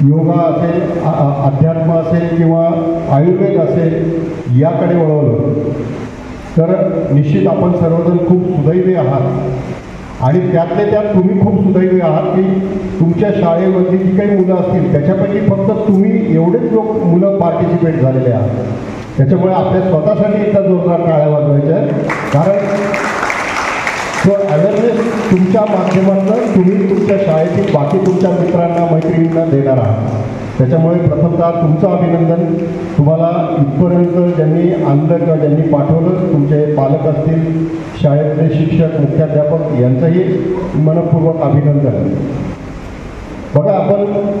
योगा असेल, अध्यात्म असेल किंवा आयुर्वेद असेल याकडे वळवलं तर निश्चित आपण सर्वजण खूप सुदैवी आहात। आणि त्यातले त्यात तुम्ही खूप सुदैवी आहात की तुमच्या शाळेमधली जी काही मुलं असतील त्याच्यापैकी फक्त तुम्ही एवढेच लोक मुलं पार्टिसिपेट झालेले आहात। त्याच्यामुळे आपल्या स्वतःसाठी एकदा जोरदार टाळ्या वाजवायच्या आहेत, कारण तो अवेअरनेस तुमच्या माध्यमातून तुम्ही तुमच्या शाळेतील बाकी तुमच्या मित्रांना मैत्रिणींना देणार आहात। त्याच्यामुळे प्रथमतः तुमचं अभिनंदन। तुम्हाला इथपर्यंत ज्यांनी आणलं किंवा ज्यांनी पाठवलं, तुमचे पालक असतील, शाळेतले शिक्षक, मुख्याध्यापक यांचंही मनपूर्वक अभिनंदन। बघा,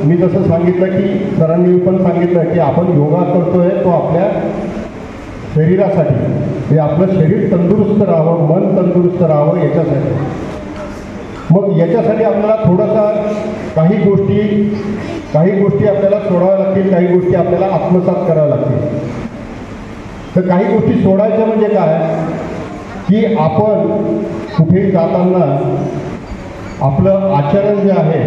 मी जसं सांगितलं की सरांनी पण सांगितलं की आपण योगा करतोय तो आपल्या शरीरासाठी, हे आपलं शरीर तंदुरुस्त राहावं, मन तंदुरुस्त राहावं याच्यासाठी। मग याच्यासाठी आपल्याला थोडासा काही गोष्टी आपल्याला सोडाव्या लागतील, काही गोष्टी आपल्याला आत्मसात कराव्या लागतील। तर काही गोष्टी सोडायच्या म्हणजे काय की आपण कुठेही जाताना आपलं आचरण जे आहे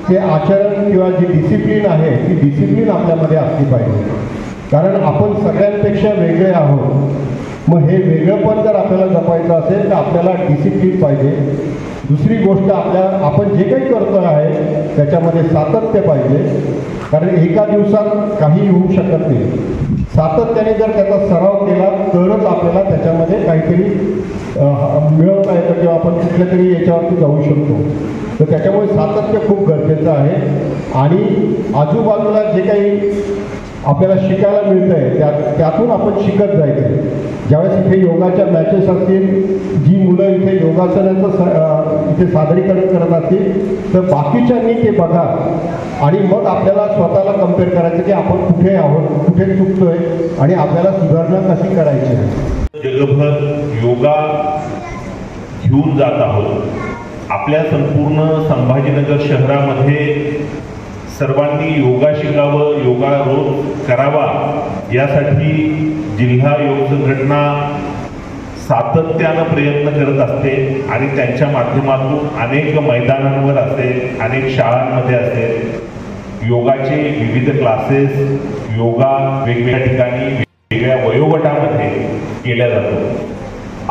ते आचरण किंवा जी डिसिप्लिन आहे ती डिसिप्लिन आपल्यामध्ये असली पाहिजे, कारण आपण सगळ्यांपेक्षा वेगळे आहोत। मग हे वेगळेपण जर आपल्याला जपायचं असेल तर आपल्याला डिसिप्लिन पाहिजे। दुसरी गोष्ट, आपण जे काही करतो आहे त्याच्यामध्ये सातत्य पाहिजे, कारण एका दिवसात काही होऊ शकत नाही। सातत्याने जर त्याचा सराव केला तरच आपल्याला त्याच्यामध्ये काहीतरी मिळवता येतं किंवा आपण कुठल्या तरी याच्यावरती जाऊ शकतो। तर त्याच्यामुळे सातत्य खूप गरजेचं आहे। आणि आजूबाजूला जे काही आपल्याला शिकायला मिळतं आहे त्यातून आपण शिकत जायचं। ज्यावेळेस इथे योगाच्या मॅचेस असतील, जी मुलं इथे योगासनाचं इथे सादरीकरण करत असतील तर बाकीच्यांनी ते बघा आणि मग आपल्याला स्वतःला कम्पेअर करायचं की आपण कुठे आहोत, कुठे चुकतोय आणि आपल्याला सुधारणा कशी करायची आहे। जगभर योगा घेऊन जात आहोत। आपल्या संपूर्ण संभाजीनगर शहरामध्ये सर्वांनी योगा शिकावं, योगा रोज करावा यासाठी जिल्हा योग संघटना सातत्यानं प्रयत्न करत असते आणि त्यांच्या माध्यमातून अनेक मैदानांवर असेल, अनेक शाळांमध्ये असेल योगाचे विविध क्लासेस, योगा वेगवेगळ्या ठिकाणी वेगवेगळ्या वयोगटामध्ये केल्या जातो।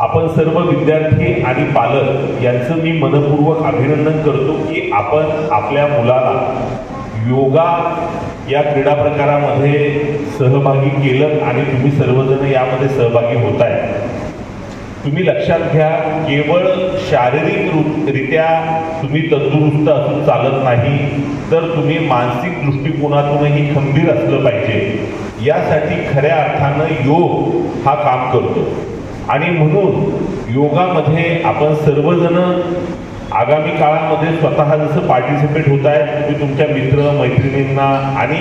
आपण सर्व विद्यार्थी आणि पालक यांचं मी मनपूर्वक अभिनंदन करतो की आपण आपल्या मुलाला योगा या क्रीडा प्रकारामध्ये सहभागी केलं आणि तुम्ही सर्वजण यामध्ये सहभागी होताय। तुम्ही लक्षात घ्या, केवळ शारीरिकरित्या तुम्ही तंदुरुस्त असून चालत नाही, तर तुम्ही मानसिक दृष्टिकोनातूनही खंबीर असलं पाहिजे। यासाठी खऱ्या अर्थानं योग हा काम करतो आणि म्हणून योगामध्ये आपण सर्वजण आगामी काळामध्ये स्वतः जसं पार्टिसिपेट होत आहेत, तुम्ही तुमच्या मित्र मैत्रिणींना आणि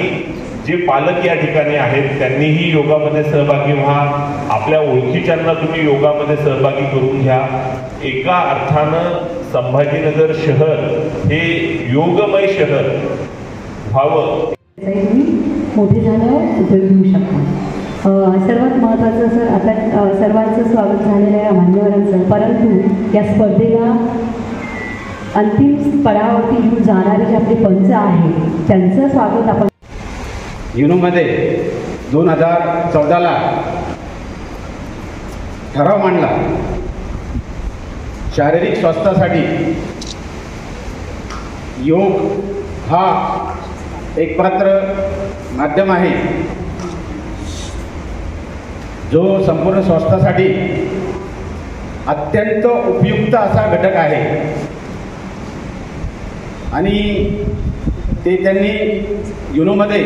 जे पालक या ठिकाणी आहेत त्यांनीही योगामध्ये सहभागी व्हा। आपल्या ओळखीच्यांना तुम्ही योगामध्ये सहभागी करून घ्या। एका अर्थानं संभाजीनगर शहर हे योगमय शहर व्हावं। मोठे झाल्यावर उपयोग घेऊ शकता। सर्वात महत्त्वाचं सर, आता सर्वांचं स्वागत झालेलं आहे मान्यवरांचं, परंतु या स्पर्धेला अंतिम पडावावरती घेऊन जाणारे जे आपले पंच आहेत त्यांचं स्वागत आपण युनोमध्ये 2014ला ठराव मांडला। शारीरिक स्वास्थ्यासाठी योग हा एक पात्र माध्यम आहे जो संपूर्ण स्वास्थ्यासाठी अत्यंत उपयुक्त असा घटक आहे आणि ते त्यांनी युनोमध्ये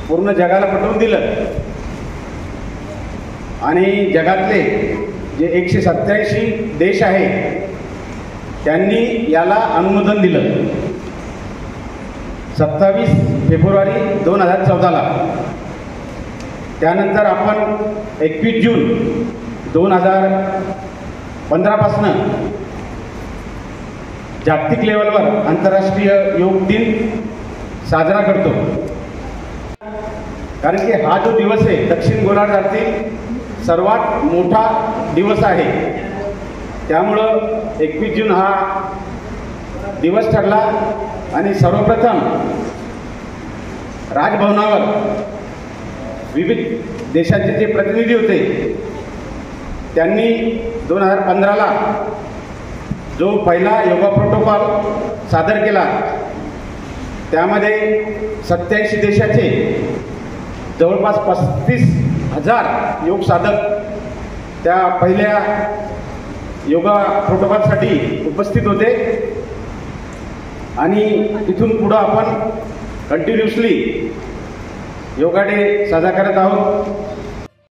पूर्ण जगाला पटवून दिलं आणि जगातले जे 187 देश आहेत त्यांनी याला अनुमोदन दिलं 27 फेब्रुवारी 2014ला। त्यानंतर आपण 21 जून 2015 पासून जागतिक लेवलवर आंतरराष्ट्रीय योग दिन साजरा करतो, कारण की हा जो दिवस आहे दक्षिण गोलार्धातील सर्वात मोठा दिवस आहे। त्यामुळं 21 जून हा दिवस ठरला आणि सर्वप्रथम राजभवनावर विविध देशांचे जे प्रतिनिधी होते त्यांनी 2015ला जो पहिला योगा प्रोटोकॉल सादर केला त्यामध्ये 87 देशाचे जवळपास 35,000 योग साधक त्या पहिल्या योगा प्रोटोकॉलसाठी उपस्थित होते आणि तिथून पुढं आपण कंटिन्युअसली योगा डे साजरा करत आहोत.